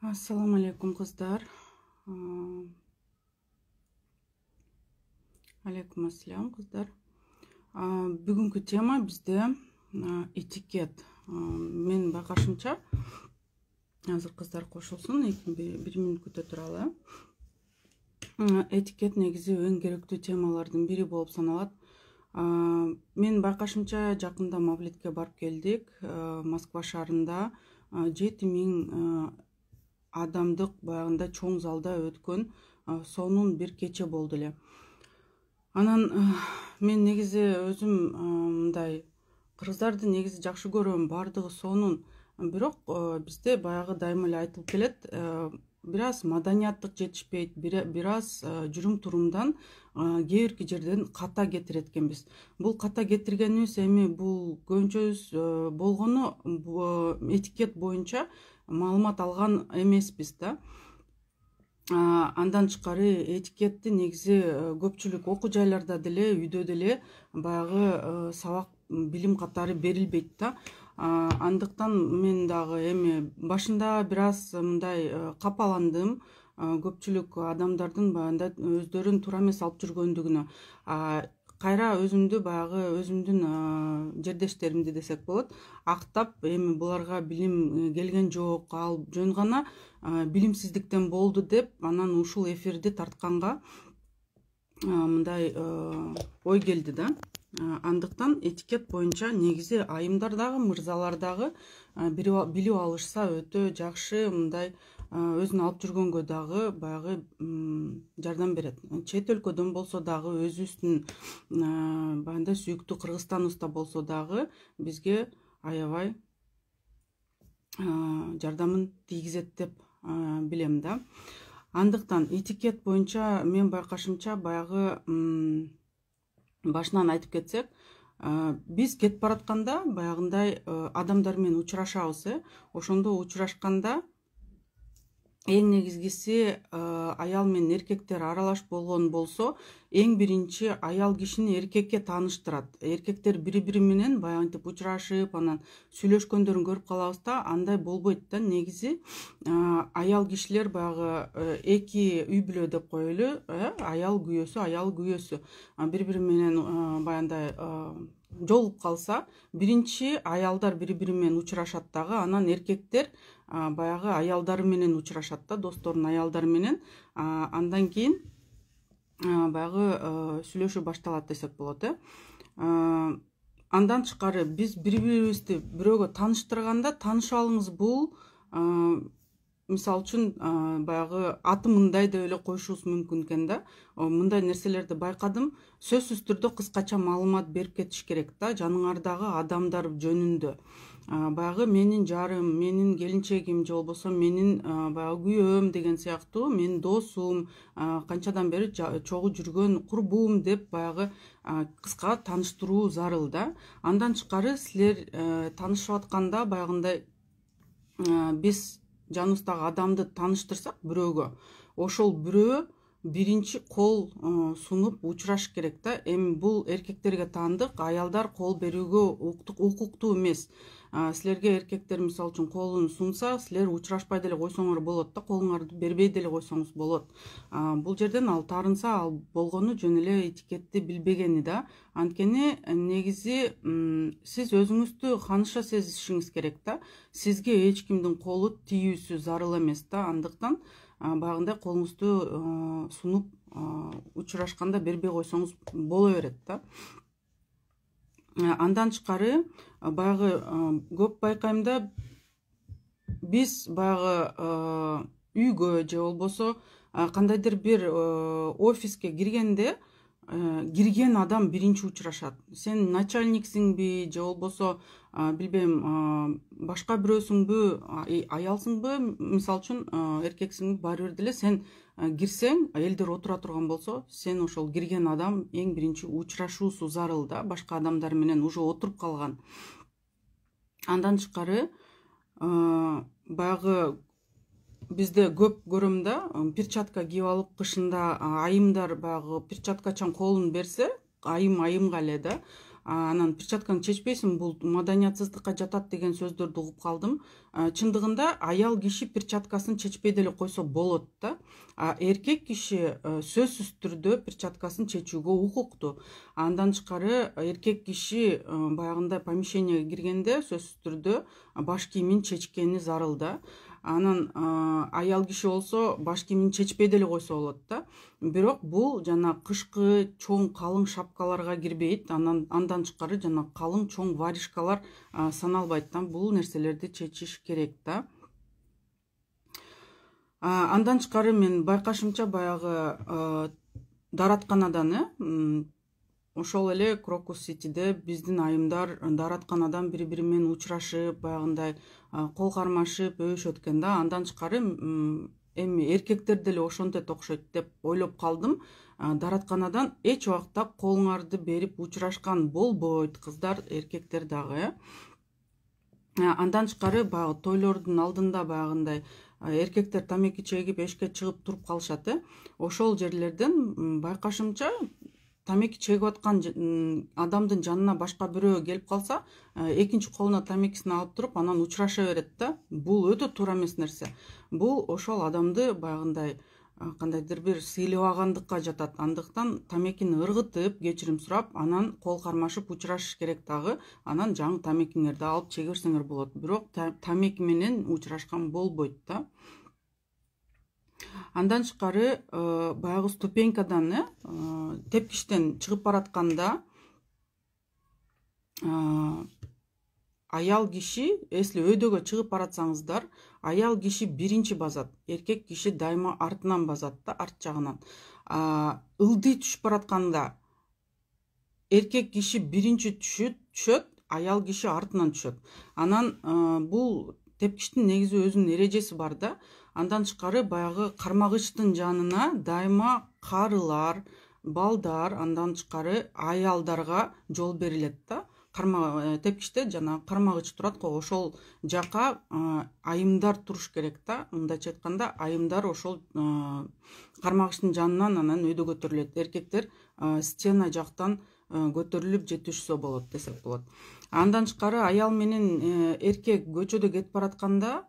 Assalamu alaikum kızlar. Aa, Alaikum assalam kızlar. Бүгүнкү тема бизде этикет. Мен байкашымча азыр кыздар кошулсун, бир мүнөт күтө туралы. Этикет негизи эң керектүү темалардын бири болуп саналат. Мен байкашымча жакында Мавлидке барып келдик. Москва шаарында 7000 адамдык баягында чоң залда өткөн сонун бир кече болду эле. Анан мен негизи өзүм мындай кыргыздарды негизи жакшы көрөм, бардыгы сонун. Бирок бизде баягы дайыма эле айтылып келет, бир аз маданияттык жетишпейт, бир аз жүрүм турумдан кээ бирки жерден ката кетирет экенбиз. Бул ката кетиргенибиз эми бул көбүнчөбүз болгону этикет боюнча маалымат алган эмеспиз да. Андан тышкары этикетти негизи көпчүлүк окуу жайларда деле, үйдө деле баягы сабак билим катары берилбейт да. Андыктан мен дагы эми башында бир аз мындай капаландым. Көпчүлүк адамдардын баягында өздөрүн туура эмес алып жүргөндүгүнө. Кайра өзүмдү баягы өзүмдүн жердештеримди десек болот, актап, эми буларга билим келген жок, ал жөн гана билимсиздиктен болду деп, анан ушул эфирди тартканга мындай ой келди да. Андыктан этикет боюнча негизи айымдар дагы, мырзалар дагы билип алышса өтө жакшы, мындай өзүн алып жүргөнгө дагы баягы жардам берет. Чет өлкөдөн болсо дагы, өзүбүздүн баягындай сүйүктүү Кыргызстаныбызда болсо дагы бизге аябай жардамын тийгизет деп билем да. Андыктан этикет боюнча мен байкашымча баягы башынан айтып кетсек, биз кетип баратканда баягындай адамдар менен учурашабыз. Ошондо учурашканда эң негизгиси аял менен эркектер аралаш болгон болсо, эң биринчи аял кишини эркекке тааныштырат. Эркектер бири-бири менен баягынтип учурашып, анан сүйлөшкөндөрүн көрүп калабыз да, андай болбойт да. Негизи аял кишилер баягы эки үй бүлө деп коелу, аял күйөөсү бири-бири менен баягындай жолугуп калса, биринчи аялдар бири-бири менен учурашат дагы, анан эркектер баягы аялдары менен учурашат да, досторунун аялдары менен. Андан кийин баягы сүйлөшүү башталат десек болот. Андан тышкары биз бири-бирибизди бирөөгө тааныштырганда, таанышабалыңыз бул мисалы үчүн баягы аты мындай деп эле коюшубуз мүмкүн экен да. Мындай нерселерди байкадым. Сөзсүз түрдө кыскача маалымат берип кетиш керек да, жаныңардагы адамдар жөнүндө. Баягы менин жарым, менин келинчегим же болбосо менин баягы күйөөм деген сыяктуу, менин досум, канчадан бери чогуу жүргөн курбум деп баягы кыска тааныштыруу зарыл да. Андан тышкары силер таанышып атканда баягындай биз жаныбыздагы адамды тааныштырсак бирөөгө, ошол бирөө биринчи кол сунуп учураш керек да. Эми бул эркектерге таандык, аялдар кол берүүгө укуктуу эмес. Силерге эркектер мисалы үчүн колун сунса, силер учурашпай деле койсоңор болот да, колуңарды бербей деле койсоңуз болот. Бул жерден ал таарынса, ал болгону жөн эле этикетти билбегени да. Анткени негизи сиз өзүңүздү ханыша сезишиңиз керек да. Сизге эч кимдин колу тийүүсү зарыл эмес да. Андыктан баягындай колуңузду сунуп учурашканда бербей койсоңуз боло берет да. Андан тышкары баягы көп байкайм да, биз баягы үйгө же болбосо кандайдыр бир офиске киргенде кирген адам биринчи учурашат. Сен начальниксиңби же болбосо билбейм башка бирөөсүңбү, аялсыңбы, мисалы үчүн эркексиңби, баары бир деле сен кирсең, элдер отура турган болсо, сен ошол кирген адам эң биринчи учурашуусу зарыл да, башка адамдар менен уже отуруп калган. Андан тышкары баягы бизде көп көрөм да, перчатка кийип алып кышында айымдар баягы перчаткачан колун берсе, айымга эле да. анан перчаткаңды чечпейсиң, бул маданиятсыздыкка жатат деген сөздөрдү угуп калдым. Чындыгында аял киши перчаткасын чечпей деле койсо болот да. Эркек киши сөзсүз түрдө перчаткасын чечүүгө укуктуу. Андан тышкары эркек киши баягындай помещениеге киргенде сөзсүз түрдө баш кийимин чечкени зарыл да. Анан аял киши болсо баш кийимин чечпей деле койсо болот да. Бирок бул жана кышкы чоң калың шапкаларга кирбейт. Андан тышкары жана калың чоң варежкалар саналбайт да. Бул нерселерди чечиш керек да. Андан тышкары мен байкашымча баягы дааратканадан ошол эле Крокус Ситиде биздин айымдар дааратканадан бири-бири менен учурашып, баягындай кол кармашып өбүшөт экен да. Андан тышкары эми эркектер деле ошентет окшойт деп ойлоп калдым. Дааратканадан эч убакта колуңарды берип учурашкан болбойт кыздар, эркектер дагы. Андан тышкары баягы тойлордун алдында баягындай эркектер тамеки чегип эшикке чыгып туруп калышат. Ошол жерлерден байкашымча тамеки чегип аткан адамдын жанына башка бирөө келип калса, экинчи колуна тамекисин алып туруп, анан учураша берет да. Бул өтө туура эмес нерсе. Бул ошол адамды баягындай кандайдыр бир сыйлабагандыкка жатат. Андыктан тамекини ыргытып, кечирим сурап, анан кол кармашып учурашыш керек дагы. Анан жаңы тамекиңерди алып чеге берсеңер болот. Бирок тамеки менен учурашкан болбойт да. Андан тышкары баягы ступенькадан тепкичтен чыгып баратканда аял киши, если өйдөгө чыгып баратсаңыздар, аял киши биринчи базат, эркек киши дайыма артынан базат да, арт жагынан. Ылдый түшүп баратканда эркек киши биринчи түшөт, аял киши артынан түшөт. Анан бул тепкичтин негизи өзүнүн эрежеси бар да. Андан тышкары баягы кармагычтын жанына дайыма карылар, балдар, андан тышкары аялдарга жол берилет да. Тепкичте жана кармагыч турат го, ошол жака айымдар туруш керек да. Мындайча айтканда, айымдар ошол кармагычтын жанынан анан өйдө көтөрүлөт. Эркектер стена жактан көтөрүлүп жетишсе болот десек болот. Андан тышкары аял менен эркек көчөдө кетип баратканда,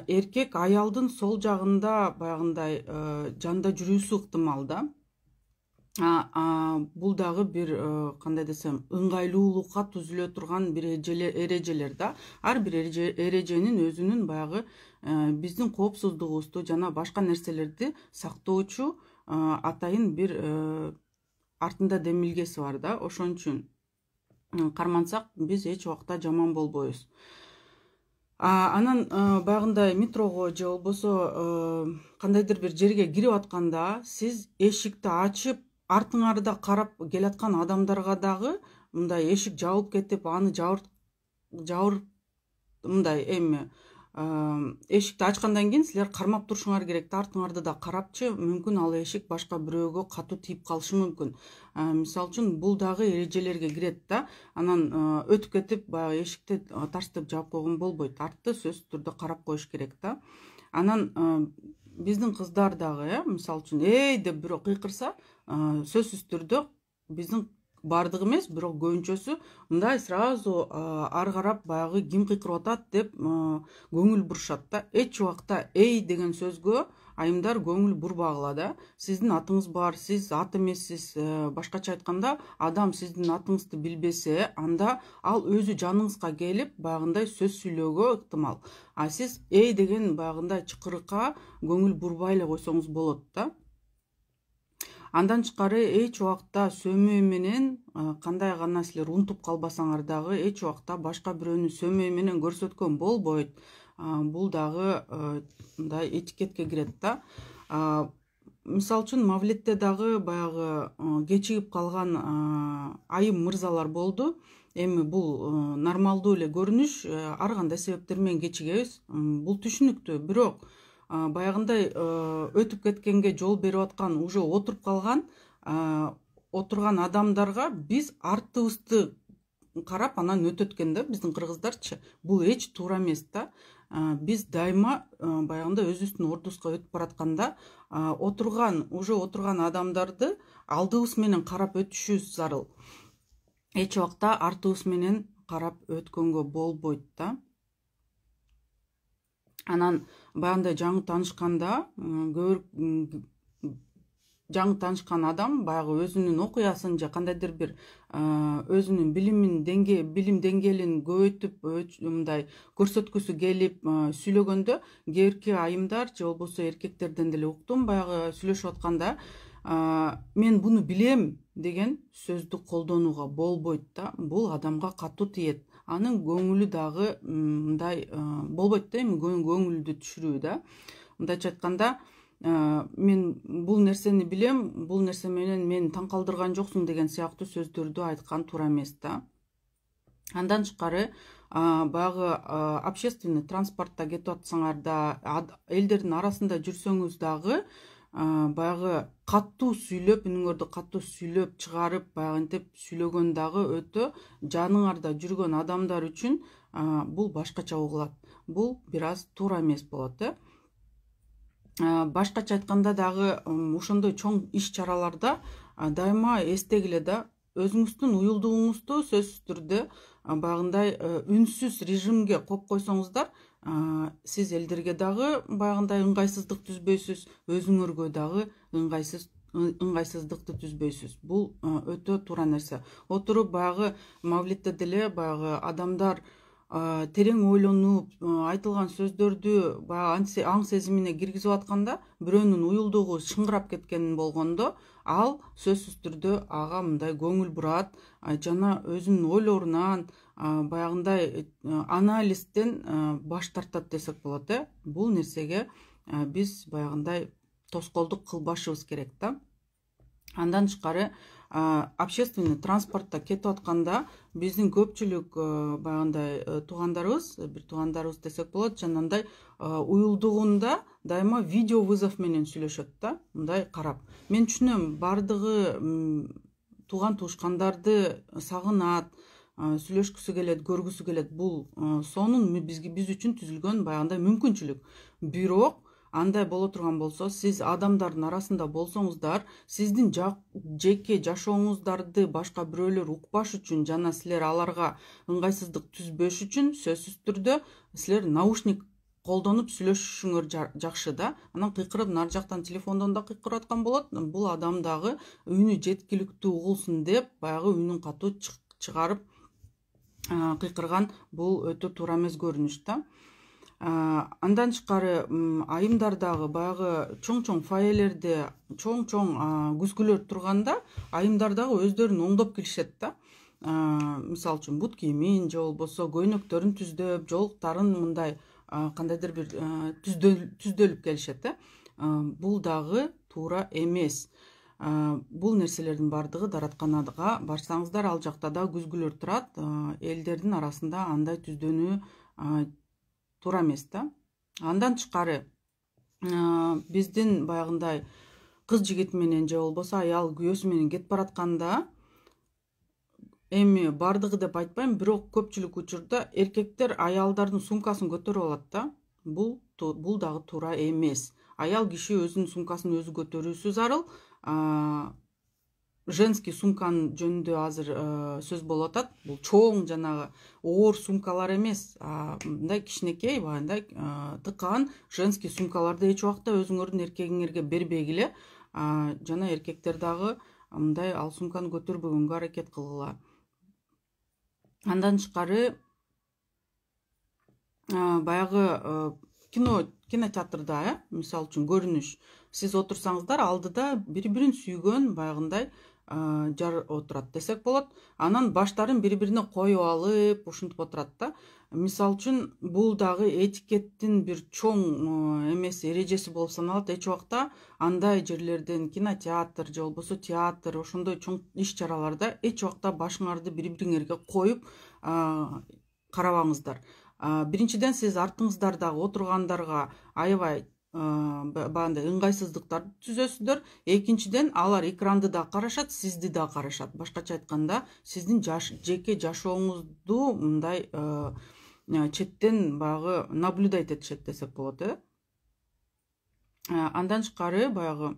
эркек аялдын сол жагында баягындай жанда жүрүүсү ыктымал да. Бул дагы бир кандай десем, ыңгайлуулукка түзүлө турган бир эрежелер да. Ар бир эреженин өзүнүн баягы биздин коопсуздугубузду жана башка нерселерди сактоочу атайын бир артында демилгеси бар да. Ошон үчүн кармансак биз эч убакта жаман болбойбуз. Анан баягындай метрого же болбосо кандайдыр бир жерге кирип атканда, сиз эшикти ачып, артыңарда карап келаткан адамдарга дагы мындай эшик жабылып кетип, аны жабыр мындай эми эшикти ачкандан кийин силер кармап турушуңар керек да. Артыңарды да карапчы, мүмкүн ал эшик башка бирөөгө катуу тийип калышы мүмкүн. Мисалы үчүн бул дагы эрежелерге кирет да. Анан өтүп кетип баягы эшикти тарстып жаап койгон болбойт. Артты сөзсүз түрдө карап коюш керек да. Анан биздин кыздар дагы, мисалы үчүн деп бирөө кыйкырса, сөзсүз түрдө биздин бардыгы эмес, бирок көбүнчөсү мындай сразу ары карап баягы ким кыйкырып атат деп көңүл бурушат да. Эч убакта деген сөзгө айымдар көңүл бурбагыла да. Сиздин атыңыз бар, сиз ат эмессиз. Башкача айтканда, адам сиздин атыңызды билбесе, анда ал өзү жаныңызга келип баягындай сөз сүйлөөгө ыктымал. Сиз деген баягындай чыкырыкка көңүл бурбай эле койсоңуз болот да. Андан тышкары эч убакта сөмөй менен кандай гана силер унутуп калбасаңар дагы эч убакта башка бирөөнү сөмөй менен көрсөткөн болбойт. Бул дагы мындай этикетке кирет да. Мисалы үчүн Мавлетте дагы баягы кечигип калган айым мырзалар болду. Эми бул нормалдуу эле көрүнүш, ар кандай себептер менен кечигебиз. Бул түшүнүктүү, бирок баягындай өтүп кеткенге жол берип аткан, уже отуруп калган отурган адамдарга биз артыбызды карап анан өтөт экен да, биздин кыргыздарчы. Бул эч туура эмес да. Биз дайыма баягындай өзүбүздүн ордубузга өтүп баратканда уже отурган адамдарды алдыбыз менен карап өтүшүбүз зарыл. эч убакта артыбыз менен карап өткөнгө болбойт да. Анан баягындай жаңы таанышканда жаңы таанышкан адам баягы өзүнүн окуясын же кандайдыр бир өзүнүн билим деңгээлин көбөйтүп мындай көрсөткүсү келип сүйлөгөндө кээ бирки айымдар же болбосо эркектерден деле уктум баягы сүйлөшүп атканда мен буну билем деген сөздү колдонууга болбойт да. Бул адамга катуу тиет. Анын көңүлү дагы мындай болбойт да, эми көңүлдү түшүрүү да. Мындайча айтканда мен бул нерсени билем, бул нерсе менен мени таң калтырган жоксуң деген сыяктуу сөздөрдү айткан туура эмес да. Андан тышкары баягы общественный транспортто кетип атсаңар да, элдердин арасында жүрсөңүз дагы баягы катуу сүйлөп, үнүңөрдү катуу сүйлөп чыгарып, баягы интип сүйлөгөн дагы өтө жаныңарда жүргөн адамдар үчүн бул башкача угулат. Бул бир аз туура эмес болот э. Башкача айтканда дагы ошондой чоң иш чараларда дайыма эстегиле да, өзүңүздүн уюлдугуңузду сөзсүз түрдө баягындай үнсүз режимге коюп койсоңуздар, сиз элдерге дагы баягындай ыңгайсыздык түзбөйсүз, өзүңөргө дагы ыңгайсыздыкты түзбөйсүз. Бул өтө туура нерсе. Отуруп баягы мавлидте деле баягы адамдар терең ойлонуп айтылган сөздөрдү баягы аң сезимине киргизип атканда бирөөнүн уюлдугу шыңгырап кеткен болгондо ал сөзсүз түрдө ага мындай көңүл бурат жана өзүнүн ойлорунан баягындай анализден баш тартат десек болот э. Бул нерсеге биз баягындай тоскоолдук кылбашыбыз керек да. Андан тышкары общественный транспортто кетип атканда биздин көпчүлүк баягындай бир туугандарыбыз десек болот, жанагындай уюлдугунда дайыма видео вызов менен сүйлөшөт да, мындай карап. Мен түшүнөм, бардыгы тууган туушкандарды сагынат, сүйлөшкүсү келет, көргүсү келет. Бул сонун биз үчүн түзүлгөн баягындай мүмкүнчүлүк. Бирок андай боло турган болсо, сиз адамдардын арасында болсоңуздар, сиздин жеке жашооңуздарды башка бирөөлөр укпаш үчүн жана силер аларга ыңгайсыздык түзбөш үчүн сөзсүз түрдө силер наушник колдонуп сүйлөшүшүңөр жакшы да. Анан кыйкырып нары жактан телефондон да кыйкырып аткан болот. Бул адам дагы үнү жеткиликтүү угулсун деп баягы үнүн катуу чыгарып кыйкырган, бул өтө туура эмес көрүнүш да. Андан тышкары айымдар дагы баягы чоң фоелерде чоң күзгүлөр турганда айымдар дагы өздөрүн оңдоп келишет да. Мисалы үчүн бут кийимин же болбосо көйнөктөрүн түздөп, жолуктарын мындай кандайдыр бир түздөлүп келишет э. Бул дагы туура эмес. Бул нерселердин бардыгы даратканага барсаңыздар, ал жакта да күзгүлөр турат. Элдердин арасында андай түздөнүү туура эмес да. Андан тышкары биздин баягындай кыз жигит менен же болбосо аял күйөөсү менен кетип баратканда, эми бардыгы деп айтпайм, бирок көпчүлүк учурда эркектер аялдардын сумкасын көтөрүп алат да. Бул дагы туура эмес. Аял киши өзүнүн сумкасын өзү көтөрүүсү зарыл. Женский сумканын жөнүндө азыр сөз болуп атат. Бул чоң жанагы оор сумкалар эмес, мындай кичинекей, баягындай тыкан женский сумкаларды эч убакта өзүңөрдүн эркегиңерге бербегиле. Жана эркектер дагы мындай ал сумканы көтөрбөгөнгө аракет кылгыла. Андан тышкары баягы кинотеатрда, мисалы үчүн көрүнүш, сиз отурсаңыздар, алдыда бири-бирин сүйгөн баягындай жар отурат десек болот. Анан баштарын бири-бирине коюп алып, ушинтип отурат да. Мисалы үчүн бул дагы этикеттин бир чоң эмес эрежеси болуп саналат. Эч убакта андай жерлерден кинотеатр же болбосо театр, ошондой чоң иш чараларда эч убакта башыңарды бири-бириңерге коюп карабаңыздар. Биринчиден сиз артыңыздардагы отургандарга аябай баягындай ыңгайсыздыктарды түзөсүздөр. Экинчиден алар экранды да карашат, сизди да карашат. Башкача айтканда, сиздин жеке жашооңузду мындай четтен баягы наблюдать этишет десек болот э. Андан тышкары баягы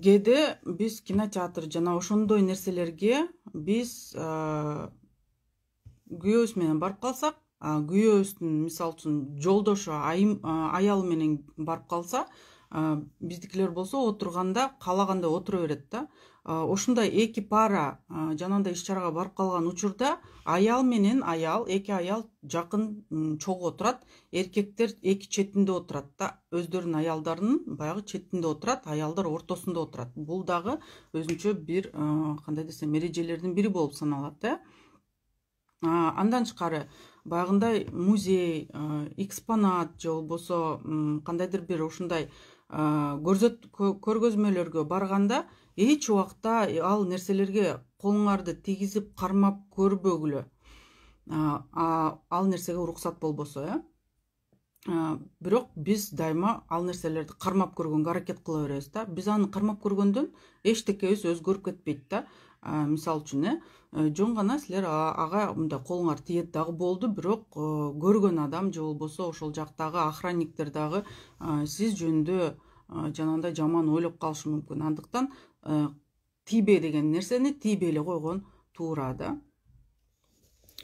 кээде биз кинотеатр жана ошондой нерселерге биз күйөөбүз менен барып калсак, күйөөбүздүн мисалы үчүн жолдошу аялы менен барып калса, биздикилер болсо отурганда каалагандай отура берет да. Ошондой эки пара жанагындай иш чарага барып калган учурда аял менен аял, эки аял жакын чогуу отурат, эркектер эки четинде отурат да, өздөрүнүн аялдарынын баягы четинде отурат, аялдар ортосунда отурат. Бул дагы өзүнчө бир кандай десем эрежелердин бири болуп саналат да. Андан тышкары баягындай музей, экспонат же болбосо кандайдыр бир ушундай көргөзмөлөргө барганда эч убакта ал нерселерге колуңарды тийгизип кармап көрбөгүлө, ал нерсеге уруксат болбосо, бирок биз дайыма ал нерселерди кармап көргөнгө аракет кыла беребиз да. Биз аны кармап көргөндөн эчтекебиз өзгөрүп кетпейт да. Мисалы үчүн жөн гана силер ага мындай колуңар тиет дагы болду, бирок көргөн адам же болбосо ошол жактагы охранниктер дагы сиз жөнүндө жанагындай жаман ойлоп калышы мүмкүн. Андыктан тийбе деген нерсени тийбей эле койгон туура да.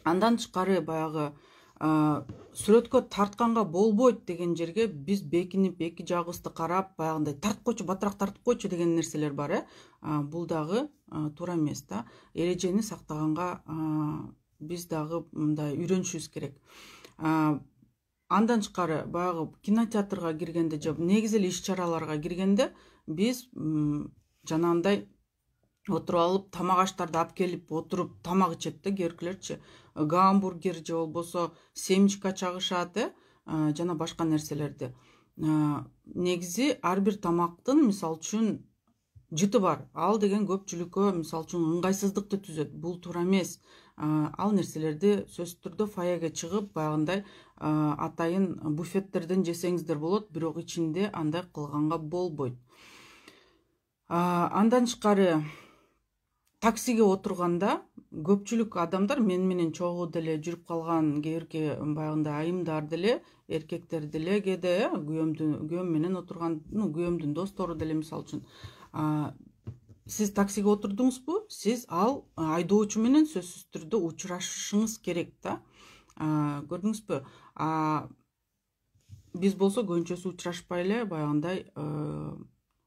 Андан тышкары баягы сүрөткө тартканга болбойт деген жерге биз бекинип эки жагыбызды карап баягындай тартып койчу, батыраак тартып койчу деген нерселер бар. Бул дагы туура эмес да. Эрежени сактаганга биз дагы мындай үйрөнүшүбүз керек. Андан тышкары баягы кинотеатрга киргенде же негизи эле иш чараларга киргенде биз жанагындай отуруп алып тамак аштарды алып келип отуруп тамак ичет да, кээбиркилерчи гамбургер же болбосо семечка чагышат, жана башка нерселерди. Негизи ар бир тамактын мисалы үчүн жыты бар. Ал деген көпчүлүккө мисалы үчүн ыңгайсыздыкты түзөт. Бул туура эмес. Ал нерселерди сөзсүз түрдө фойеге чыгып баягындай атайын буфеттерден жесеңиздер болот, бирок ичинде андай кылганга болбойт. Андан тышкары таксиге отурганда көпчүлүк адамдар менен чогуу деле жүрүп калган кээбирки баягындай айымдар деле, эркектер деле кээде күйөөм менен отурган, күйөөмдүн достору деле мисалы үчүн сиз таксиге отурдуңузбу, сиз ал айдоочу менен сөзсүз түрдө учурашышыңыз керек да. Көрдүңүзбү? Биз болсо көбүнчөсү учурашпай эле баягындай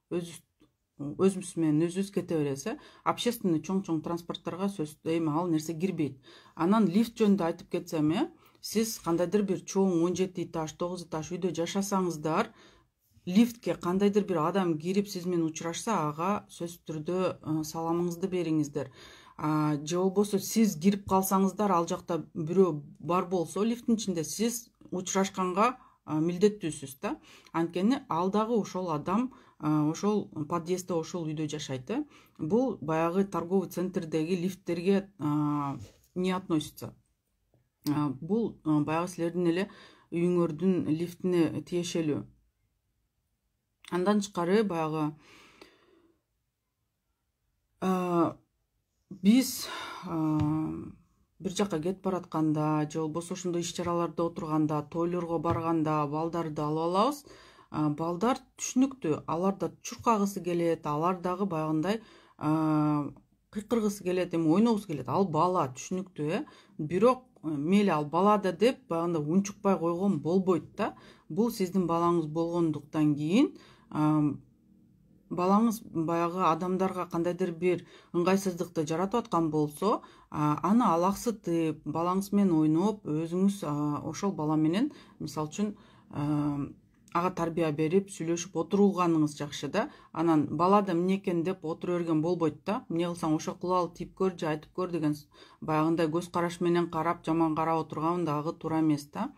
өзүбүз менен өзүбүз кете беребиз. Общественный чоң транспорттарга эми ал нерсе кирбейт. Анан лифт жөнүндө айтып кетсем, сиз кандайдыр бир чоң 17 этаж, 9 этаж үйдө жашасаңыздар, лифтке кандайдыр бир адам кирип сиз менен учурашса, ага сөзсүз түрдө саламыңызды бериңиздер. Же болбосо сиз кирип калсаңыздар, ал жакта бирөө бар болсо лифттин ичинде, сиз учурашканга милдеттүүсүз да. Анткени ал дагы ошол адам ошол подъездде, ошол үйдө жашайт. Бул баягы торговый центрдеги лифттерге не относится. Бул баягы силердин эле үйүңөрдүн лифтине тиешелүү. Андан тышкары баягы биз бир жака кетип баратканда же болбосо ошондой иш чараларда отурганда, тойлорго барганда балдарды алып алабыз. Балдар түшүнүктүү, алар да чуркагысы келет, алар дагы баягындай кыйкыргысы келет, эми ойногусу келет. Ал бала түшүнүктүү, бирок мейли ал бала да деп баягындай унчукпай койгон болбойт да. Бул сиздин балаңыз болгондуктан кийин балаңыз баягы адамдарга кандайдыр бир ыңгайсыздыкты жаратып аткан болсо, аны алаксытып, балаңыз менен ойноп, өзүңүз ошол бала менен мисалы үчүн ага тарбия берип, сүйлөшүп отурганыңыз жакшы да. Анан бала да эмне экен деп отура берген болбойт да. Эмне кылсаң ошо кыла ал, тип көр же айтып көр деген баягындай көз караш менен карап, жаман карап отурган дагы туура эмес да.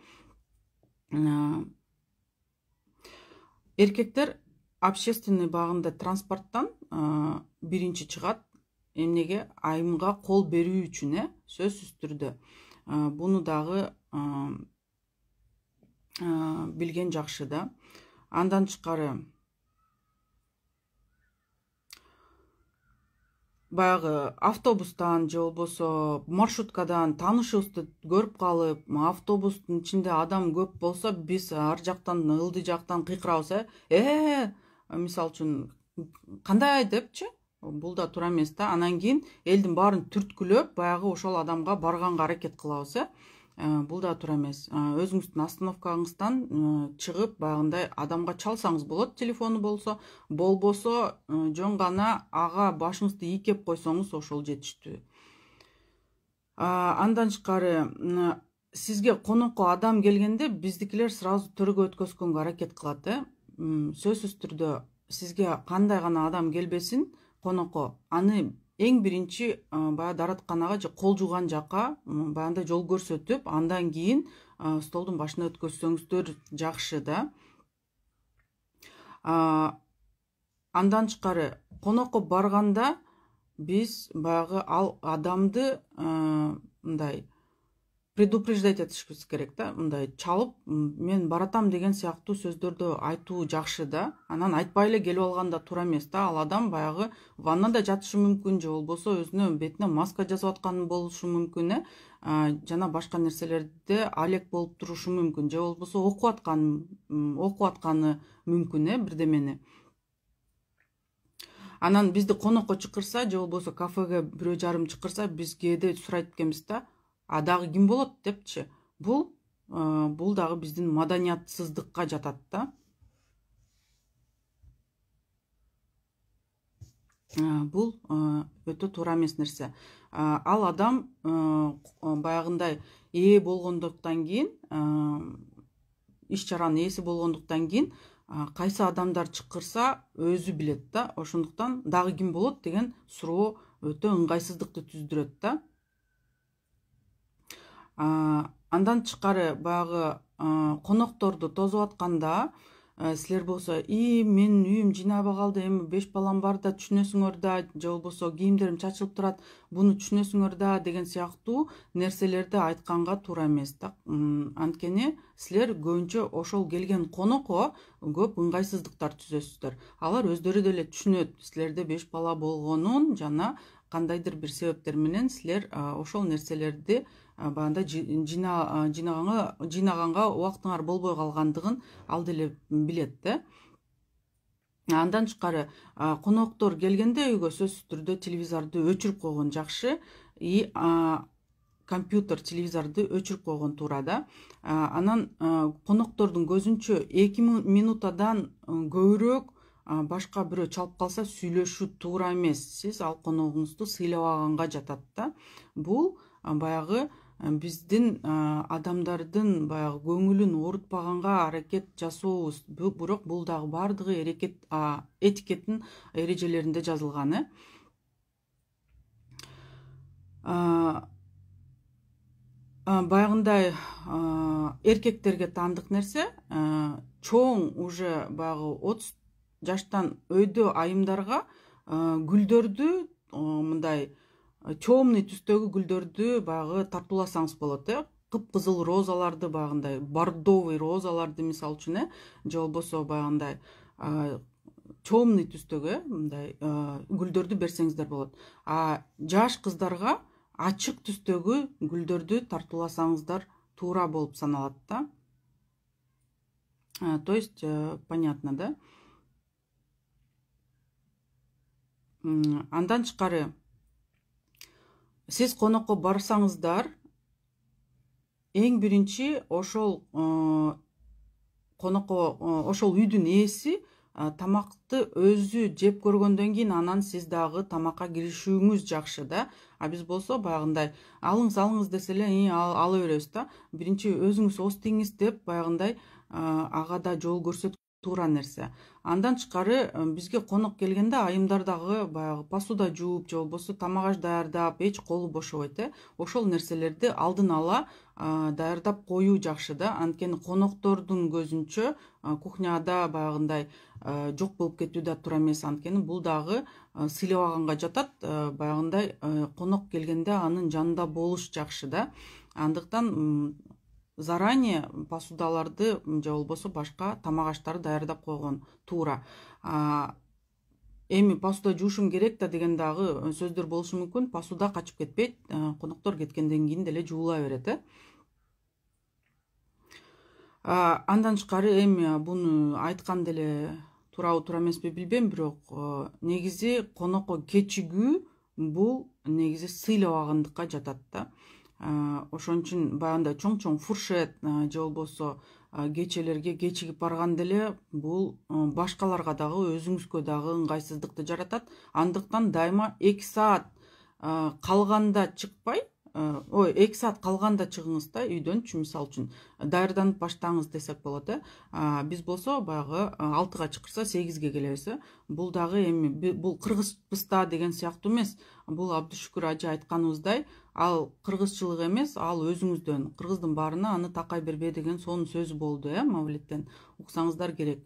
Эркектер общественный багында транспорттан биринчи чыгат. Эмнеге? Айымга кол берүү үчүн, сөзсүз түрдө. Буну дагы билген жакшы да. Андан тышкары баягы автобустан же болбосо маршруткадан таанышыбызды көрүп калып, автобустун ичинде адам көп болсо, биз ар жактан, ылдый жактан кыйкырабыз. Мисалы үчүн кандай депчи, бул да туура эмес да. Анан кийин элдин баарын түрткүлөп баягы ошол адамга барганга аракет кылабыз. Бул да туура эмес. Өзүңүздүн остановкаңыздан чыгып баягындай адамга чалсаңыз болот, телефону болбосо жөн гана ага башыңызды ийкеп койсоңуз ошол жетиштүү. Андан тышкары сизге конокко адам келгенде биздикилер сразу төргө өткөзгөнгө аракет кылат. Сөзсүз түрдө сизге кандай гана адам келбесин конокко, аны эң биринчи баягы дааратканага же кол жууган жака баягындай жол көрсөтүп, андан кийин столдун башына өткөзсөңүздөр жакшы да. Андан тышкары конокко барганда биз баягы ал адамды мындай предупреждать этишибиз керек да, мындай чалып мен баратам деген сыяктуу сөздөрдү айтуу жакшы да. Анан айтпай эле келип алганда туура эмес да. Ал адам баягы ваннада жатышы мүмкүн, же болбосо өзүнө бетине маска жазып аткан болушу мүмкүн, жана башка нерселерде алек болуп турушу мүмкүн, же болбосо окуп атканы мүмкүн бирдемени. Анан бизди конокко чакырса, же болбосо кафеге бирөө жарым чакырса, биз кээде сурайт экенбиз да, дагы ким болот депчи. Бул дагы биздин маданиятсыздыкка жатат да. Бул өтө туура эмес нерсе. Ал адам баягындай ээ болгондуктан кийин, иш чаранын ээси болгондуктан кийин кайсы адамдар чакырса өзү билет да. Ошондуктан дагы ким болот деген суроо өтө ыңгайсыздыкты түздүрөт да. Андан тышкары баягы конокторду тосуп атканда силер болсо менин үйүм жыйнабай калды, эми 5 балам бар да, түшүнөсүңөр да, же болбосо кийимдерим чачылып турат, буну түшүнөсүңөр да деген сыяктуу нерселерди айтканга туура эмес да. Анткени силер көбүнчө ошол келген конокко көп ыңгайсыздыктар түзөсүздөр. Алар өздөрү деле түшүнөт силерде 5 бала болгонун, жана кандайдыр бир себептер менен силер ошол нерселерди баягындай жыйнаганга убактыңар болбой калгандыгын ал деле билет да. Андан тышкары коноктор келгенде үйгө сөзсүз түрдө телевизорду өчүрүп койгон жакшы, компьютер, телевизорду өчүрүп койгон туура да. Анан коноктордун көзүнчө 2 минутадан көбүрөөк башка бирөө чалып калса сүйлөшүү туура эмес. Сиз ал коногуңузду сыйлабаганга жатат да. Бул баягы биздин адамдардын баягы көңүлүн оорутпаганга аракет жасообуз. Бирок бул дагы баардыгы этикеттин эрежелеринде жазылган. Баягындай эркектерге таандык нерсе, чоң уже баягы 30 жаштан өйдө айымдарга гүлдөрдү, мындай темный түстөгү гүлдөрдү баягы тартууласаңыз болот. Кыпкызыл розаларды, баягындай бордовый розаларды мисалы үчүн, же болбосо баягындай темный түстөгү мындай гүлдөрдү берсеңиздер болот. Жаш кыздарга ачык түстөгү гүлдөрдү тартууласаңыздар туура болуп саналат да. То есть понятно да. Андан тышкары сиз конокко барсаңыздар, эң биринчи ошол конокко ошол үйдүн ээси тамакты өзү жеп көргөндөн кийин анан сиз дагы тамакка киришүүңүз жакшы да. Биз болсо баягындай алыңыз десе эле ала беребиз да. Биринчи өзүңүз остиңиз деп баягындай ага да жол көрсөтүп туура нерсе. Андан тышкары бизге конок келгенде айымдар дагы баягы посуда жууп, же болбосо тамак аш даярдап, эч колу бошобойт. Ошол нерселерди алдын ала даярдап коюу жакшы да. Анткени коноктордун көзүнчө кухняда баягындай жок болуп кетүү да туура эмес. Анткени бул дагы сыйлабаганга жатат. Баягындай конок келгенде анын жанында болуш жакшы да. Андыктан заранее посудаларды же болбосо башка тамак аштарды даярдап койгон туура. Эми посуда жуушум керек да деген дагы сөздөр болушу мүмкүн. Посуда качып кетпейт, коноктор кеткенден кийин деле жуула берет. Андан тышкары эми буну айткан деле туурабы туура эмеспи билбейм, бирок негизи конокко кечигүү бул негизи сыйлабагандыкка жатат да. Ошон үчүн баягындай чоң фуршет же болбосо кечелерге кечигип барган деле бул башкаларга дагы өзүңүзгө дагы ыңгайсыздыкты жаратат. Андыктан дайыма 2 саат калганда чыкпай, 2 саат калганда чыгыңыз да үйдөнчү, мисалы үчүн даярданып баштаңыз десек болот. Биз болсо баягы 6-га чыкырса 8-ге келебиз. Бул дагы эми бул кыргызбыз да деген сыяктуу эмес. Бул Абдышүкүр ажы айтканыбыздай, ал кыргызчылык эмес, ал өзүңүздөн, кыргыздын баарына аны такай бербе деген сонун сөзү болду, Мавлиттен. Уксаңыздар керек.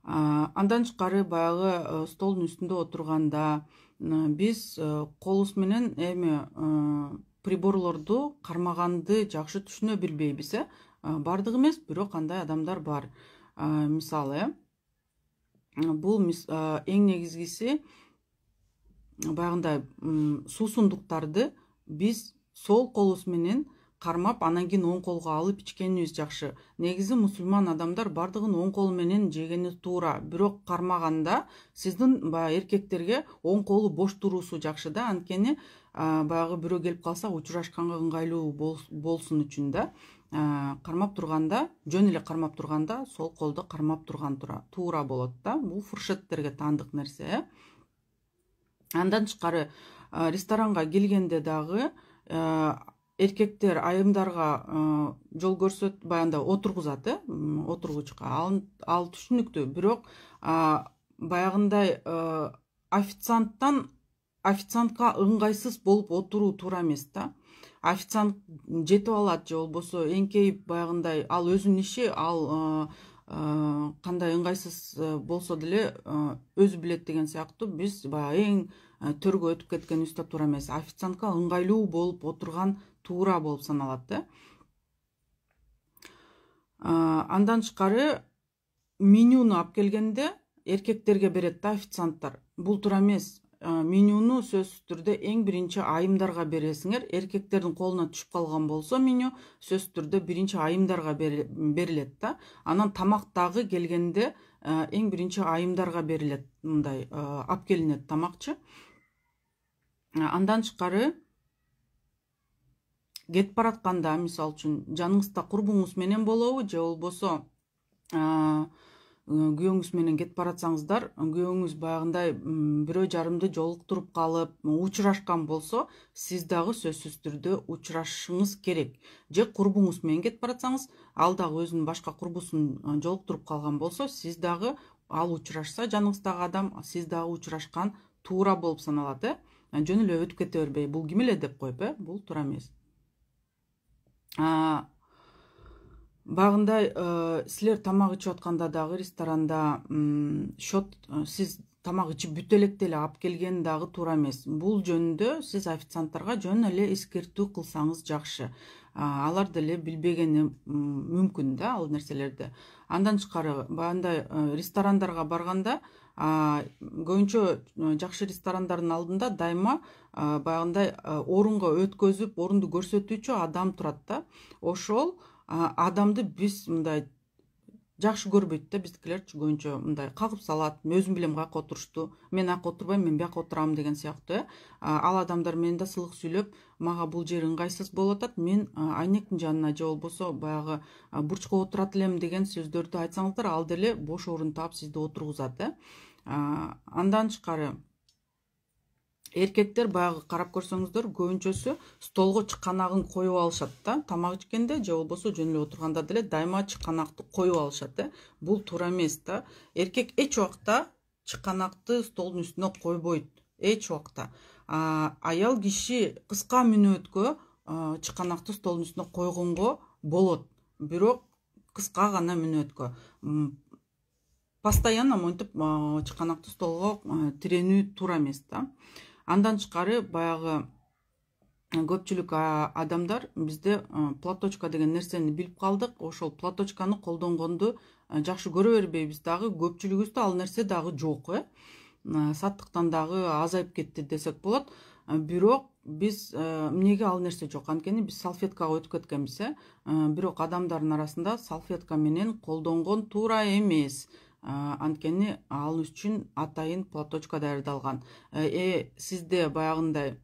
Андан тышкары баягы столдун үстүндө отурганда биз колубуз менен эми приборлорду кармаганды жакшы түшүнө билбейбиз. Бардыгы эмес, бирок кандай адамдар бар. Мисалы, бул эң негизгиси баягындай суусундуктарды биз сол колубуз менен кармап, анан кийин оң колго алып ичкенибиз жакшы. Негизи мусулман адамдар бардыгын оң кол менен жегени туура, бирок кармаганда сиздин баягы эркектерге оң колу бош туруусу жакшы да, анткени баягы бирөө келип калса учурашканга ыңгайлуу болсун үчүн да. Кармап турганда, жөн эле кармап турганда сол колду кармап турган туура болот да. Бул фуршеттерге таандык нерсе. Андан тышкары ресторанга келгенде дагы эркектер айымдарга жол көрсөт, баягындай отургузат, отургучка. Ал түшүнүктүү, бирок баягындай официантка ыңгайсыз болуп отуруу туура эмес да. Официант жетип алат же болбосо эңкейип баягындай, ал өзүнүн иши, ал кандай ыңгайсыз болсо деле өзү билет деген сыяктуу. Биз баягы эң төргө өтүп кеткенибиз да туура эмес. Официантка ыңгайлуу болуп отурган туура болуп саналат. Андан тышкары менюну алып келгенде эркектерге берет да официанттар. Бул туура эмес. Менюну сөзсүз түрдө эң биринчи айымдарга бересиңер. Эркектердин колуна түшүп калган болсо меню, сөзсүз түрдө биринчи айымдарга берилет да. Анан тамак дагы келгенде эң биринчи айымдарга берилет, мындай алып келинет тамакчы. Андан тышкары кетип баратканда, мисалы үчүн жаныңызда курбуңуз менен болобу же болбосо күйөөңүз менен кетип баратсаңыздар, күйөөңүз баягындай бирөө жарымды жолуктуруп калып, учурашкан болсо, сиз дагы сөзсүз түрдө учурашышыңыз керек. Же курбуңуз менен кетип баратсаңыз, ал дагы өзүнүн башка курбусун жолуктуруп калган болсо, сиз дагы, ал учурашса, жаныңыздагы адам, сиз дагы учурашкан туура болуп саналат. Жөн эле өтүп кете бербей, бул ким эле деп коюп, бул туура эмес. Багындай силер тамак ичип атканда дагы ресторанда счет сиз тамак ичип бүтө электе эле алып келген дагы туура эмес. Бул жөнүндө сиз официанттарга жөн эле эскертүү кылсаңыз жакшы. Алар деле билбегени мүмкүн да ал нерселерди. Андан тышкары баягындай ресторандарга барганда көбүнчө жакшы ресторандардын алдында дайыма баягындай орунга өткөзүп, орунду көрсөтүүчү адам турат да. Ошол адамды биз мындай жакшы көрбөйт да, биздикилерчи көбүнчө мындай кагып салат. Өзүм билем каяка отурушту, мен аяка отурбайм, мен бияка отурам деген сыяктуу. Ал адамдар менен да сылык сүйлөп, мага бул жер ыңгайсыз болуп атат, мен айнектин жанына же болбосо баягы бурчка отурат элем деген сөздөрдү айтсаңыздар, ал деле бош орун таап сизди отургузат. Андан тышкары эркектер баягы карап көрсөңүздөр, көбүнчөсү столго чыканагын коюп алышат да. Тамак ичкенде же болбосо жөн эле отурганда деле дайыма чыканакты коюп алышат. Бул туура эмес да. Эркек эч убакта чыканакты столдун үстүнө койбойт. Эч убакта. Аял киши кыска мүнөткө чыканакты столдун үстүнө койгонго болот. Бирок кыска гана мүнөткө. Постоянно монтип чыканакты столго тиренүү туура эмес да. Андан тышкары баягы көпчүлүк адамдар бизде платочка деген нерсени билип калдык. Ошол платочканы колдонгонду жакшы көрө бербейбиз дагы. Көпчүлүгүбүздө ал нерсе дагы жок. Саттыктан дагы азайып кетти десек болот. бирок биз эмнеге ал нерсе жок, анткени биз салфеткага өтүп кеткенбиз. Бирок адамдардын арасында салфетка менен колдонгон туура эмес, анткени ал үчүн атайын платочка даярдалган. Сизде баягындай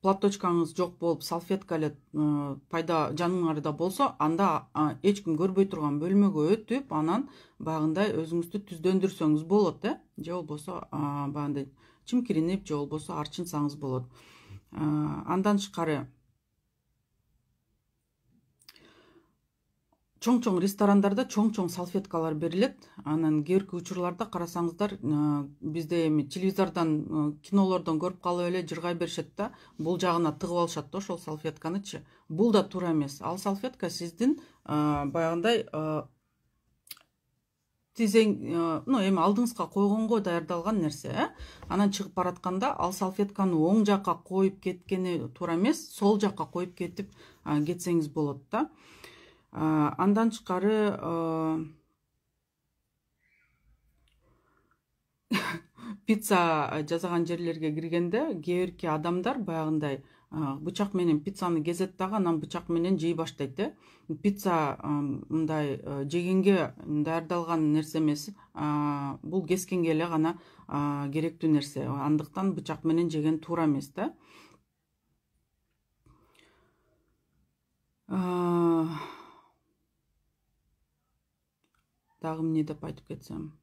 платочкаңыз жок болуп, салфетка эле пайда жаныңарда болсо, анда эч ким көрбөй турган бөлмөгө өтүп, анан баягындай өзүңүздү түздөндүрсөңүз болот, же болбосо баягындай чимкиринип, же болбосо арчынсаңыз болот. Андан тышкары чоң ресторандарда чоң салфеткалар берилет. Анан кээинки учурларда карасаңыздар, бизде эми телевизордон, кинолордон көрүп калып эле жыргай беришет да, бул жагына тыгып алышат да ошол салфетканычы. Бул да туура эмес. Ал салфетка сиздин баягындай эми алдыңызга койгонго даярдалган нерсе. Анан чыгып баратканда ал салфетканы оң жакка коюп кеткени туура эмес, сол жакка коюп кетип кетсеңиз болот да. Андан тышкары пицца жасаган жерлерге киргенде кээинки адамдар баягындай бычак менен пиццаны кезет дагы, анан бычак менен жей баштайт. Пицца мындай жегенге даярдалган нерсе эмес, бул кескенге эле гана керектүү нерсе. Андыктан бычак менен жеген туура эмес да. Дагы эмне деп айтып кетсем,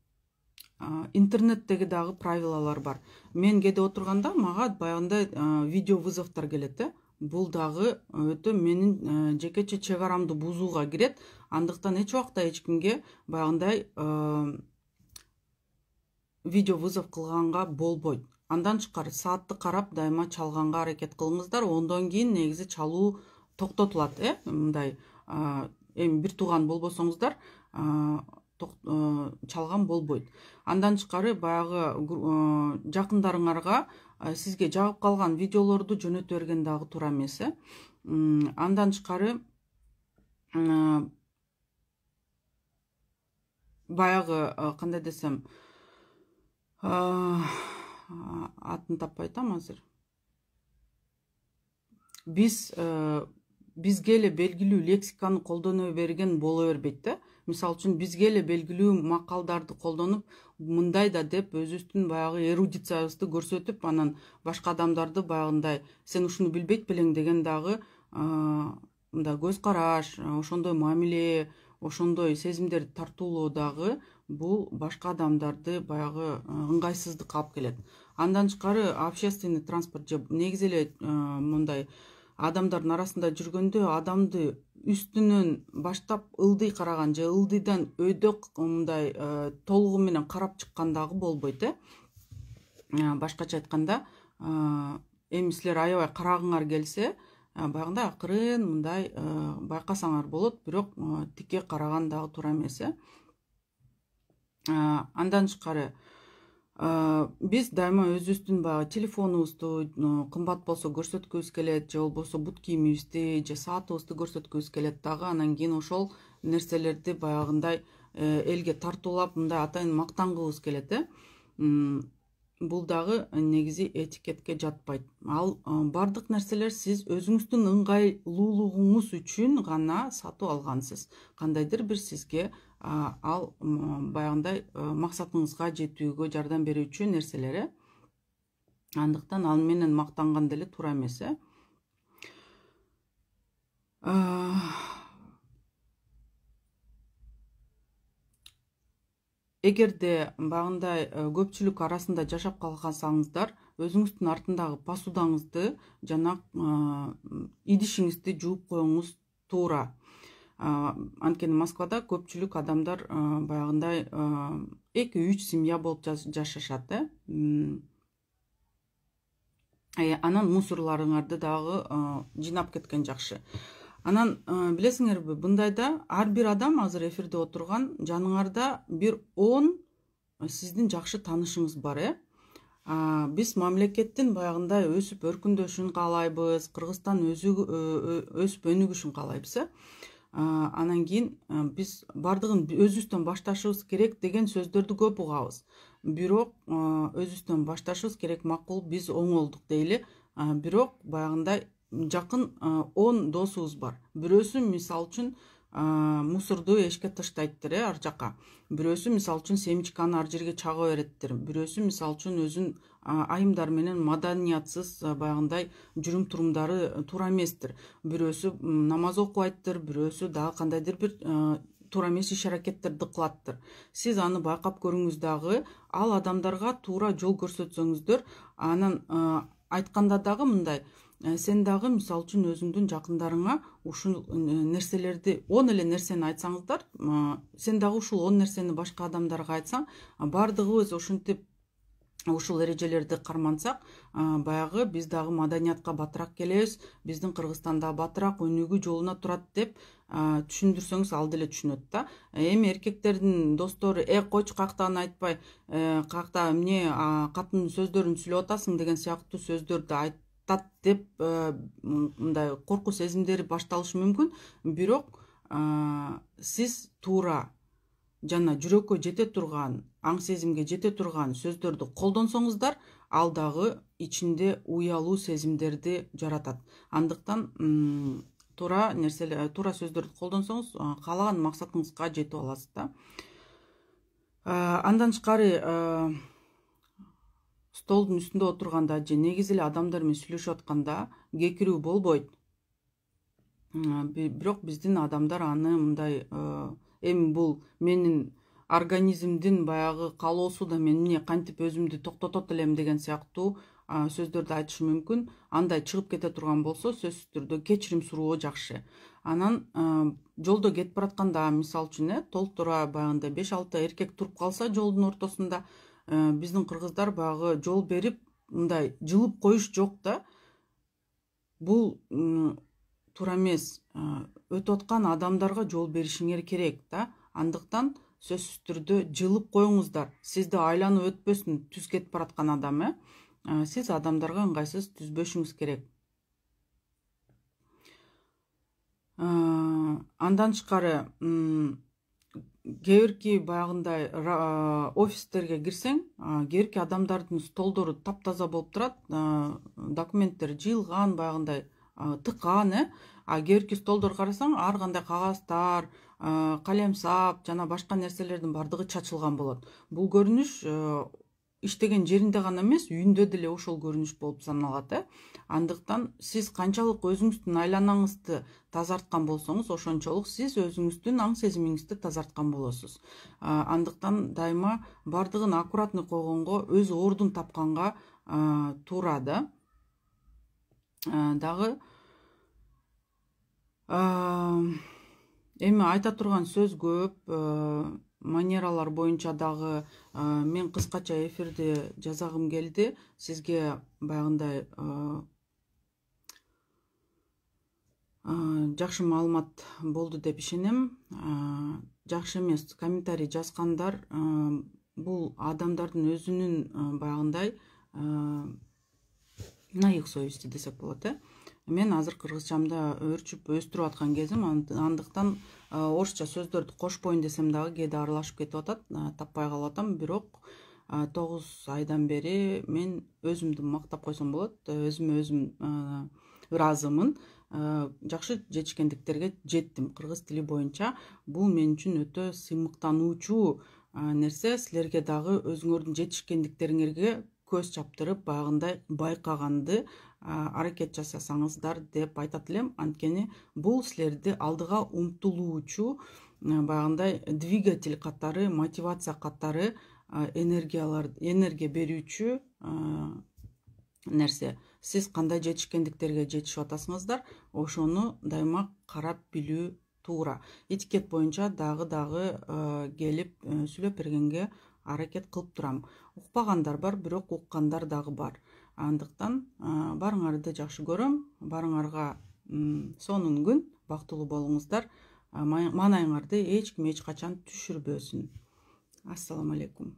интернеттеги дагы правилалар бар. Мен кээде отурганда мага баягындай видео вызовдор келет. Бул дагы өтө менин жекече чек арамды бузууга кирет. Андыктан эч убакта эч кимге баягындай видео вызов кылганга болбойт. Андан тышкары саатты карап дайыма чалганга аракет кылыңыздар. Ондон кийин негизи чалуу токтотулат. Мындай эми бир тууган болбосоңуздар чалган болбойт. Андан тышкары баягы жакындарыңарга сизге жагып калган видеолорду жөнөтө берген дагы туура эмес. Андан тышкары баягы кандай десем, атын таппай атам азыр. Бизге эле белгилүү лексиканы колдоно берген боло бербейт да. Мисалы үчүн бизге эле белгилүү макалдарды колдонуп, мындай да деп өзүбүздүн баягы эрудициябызды көрсөтүп, анан башка адамдарды баягындай сен ушуну билбейт белең деген дагы мындай көз караш, ошондой мамиле, ошондой сезимдерди тартуулоо дагы бул башка адамдарды баягы ыңгайсыздыкка алып келет. Андан тышкары общественный транспорт же негизи эле мындай адамдардын арасында жүргөндө адамды үстүнөн баштап ылдый караган же ылдыйдан өйдө мындай толугу менен карап чыккан дагы болбойт. Башкача айтканда, эми силер аябай карагыңар келсе, баягындай акырын мындай байкасаңар болот, бирок тикке караган дагы туура эмес. Андан тышкары биз дайыма өзүбүздүн баягы телефонубузду кымбат болсо көрсөткүбүз келет, же болбосо бут кийимибизди же саатыбызды көрсөткүбүз келет дагы. Анан кийин ошол нерселерди баягындай элге тартуулап, мындай атайын мактангыбыз келет. Бул дагы негизи этикетке жатпайт. Ал бардык нерселер сиз өзүңүздүн ыңгайлуулугуңуз үчүн гана сатып алгансыз. Кандайдыр бир сизге ал баягындай максатыңызга жетүүгө жардам берүүчү нерселер. Андыктан ал менен мактанган деле туура эмес. Эгерде баягындай көпчүлүк арасында жашап калсаңыздар, өзүңүздүн артындагы посудаңызды жана идишиңизди жууп коюңуз туура. Анткени Москвада көпчүлүк адамдар баягындай 2-3 семья болуп жашашат. Анан мусорларыңарды дагы жыйнап кеткен жакшы. Анан билесиңерби, мындайда ар бир адам азыр эфирде отурган жаныңарда бир 10 сиздин жакшы таанышыңыз бар. Биз мамлекеттин баягындай өсүп өркүндөшүн каалайбыз, Кыргызстан өсүп өнүгүшүн каалайбыз. Анан кийин биз бардыгын өзүбүздөн башташыбыз керек деген сөздөрдү көп угабыз. Бирок өзүбүздөн башташыбыз керек, макул, биз оңолдук дейли. Бирок баягындай жакын 10 досубуз бар. Бирөөсү мисалы үчүн мусорду эшикке таштайттыр, ар жака. Бирөөсү мисалы үчүн семечканы ар жерге чага береттир. Бирөөсү мисалы үчүн өзүн айымдар менен маданиятсыз баягындай жүрүм турумдары туура эместир. Бирөөсү намаз окубайттыр, бирөөсү дагы кандайдыр бир туура эмес иш аракеттерди кылаттыр. Сиз аны байкап көрүңүз дагы, ал адамдарга туура жол көрсөтсөңүздөр, анан айтканда дагы мындай, сен дагы мисалы үчүн өзүңдүн жакындарыңа ушул нерселерди, 10 эле нерсени айтсаңыздар, сен дагы ушул 10 нерсени башка адамдарга айтсаң, бардыгыбыз ошентип ушул эрежелерди кармансак, баягы биз дагы маданиятка батыраак келебиз, биздин Кыргызстан дагы батыраак өнүгүү жолуна турат деп түшүндүрсөңүз ал деле түшүнөт да. Эми эркектердин достору койчу каяктагыны айтпай, каякта эмне катындын сөздөрүн сүйлөп атасың деген сыяктуу сөздөрдү айтат деп мындай коркуу сезимдери башталышы мүмкүн. Бирок сиз туура жана жүрөккө жете турган, аң сезимге жете турган сөздөрдү колдонсоңуздар, ал дагы ичинде уялуу сезимдерди жаратат. Андыктан туура нерселер, туура сөздөрдү колдонсоңуз, каалаган максатыңызга жетип аласыз да. Андан тышкары столдун үстүндө отурганда же негизи эле адамдар менен сүйлөшүп атканда кекирүү болбойт. Бирок биздин адамдар аны мындай, эми бул менин организмдин баягы каалоосу да, мен эмне кантип өзүмдү токтотот элем деген сыяктуу сөздөрдү айтышы мүмкүн. Андай чыгып кете турган болсо, сөзсүз түрдө кечирим суроо жакшы. Анан жолдо кетип баратканда, мисалы үчүн толтура баягындай 5-6 эркек туруп калса жолдун ортосунда, биздин кыргыздар баягы жол берип мындай жылып коюш жок да. Бул туура эмес. Өтүп аткан адамдарга жол беришиңер керек да. Андыктан сөзсүз түрдө жылып коюңуздар. Сизди айланып өтпөсүн түз кетип бараткан адам, сиз адамдарга ыңгайсыз түзбөшүңүз керек. Андан тышкары кээ бирки баягындай офистерге кирсең, кээ бирки адамдардын столдору таптаза болуп турат, документтер жыйылган, баягындай тыккан, кээ бирки столдорду карасаң, ар кандай кагаздар, калемсап жана башка нерселердин бардыгы чачылган болот. Бул көрүнүш иштеген жеринде гана эмес, үйүндө деле ошол көрүнүш болуп саналат. Андыктан сиз канчалык өзүңүздүн айланаңызды тазарткан болсоңуз, ошончолук сиз өзүңүздүн аң сезимиңизди тазарткан болосуз. Андыктан дайыма бардыгын аккуратный койгонго, өз ордун тапканга туура да. Дагы эми айта турган сөз көп, манералар боюнча дагы мен кыскача эфирди жасагым келди. Сизге баягындай жакшы маалымат болду деп ишенем. Жакшы эмес комментарий жазгандар, бул адамдардын өзүнүн баягындай наик совести десек болот. Мен азыр кыргызчамда өрчүп өстүрүп аткан кезим, андыктан орусча сөздөрдү кошпойн десем дагы кээде аралашып кетип атат, таппай калып атам. Бирок 9 айдан бери мен өзүмдү мактап койсом болот, өзүмө өзүм ыраазымын. Жакшы жетишкендиктерге жеттим кыргыз тили боюнча. Бул мен үчүн өтө сыймыктануучу нерсе. Силерге дагы өзүңөрдүн жетишкендиктериңерге көз чаптырып, баягындай байкаганды аракет жасасаңыздар деп айтат элем. Анткени бул силерди алдыга умтулуучу, баягындай двигатель катары, мотивация катары, энергия берүүчү нерсе. Сиз кандай жетишкендиктерге жетишип атасыңыздар, ошону дайыма карап билүү туура. Этикет боюнча дагы келип сүйлөп бергенге аракет кылып турам. Укпагандар бар, бирок уккандар дагы бар. Андыктан барыңарды жакшы көрөм. Барыңарга сонун күн, бактылуу болуңуздар. Маанайыңарды эч ким эч качан түшүрбөсүн. Ассаламу алейкум.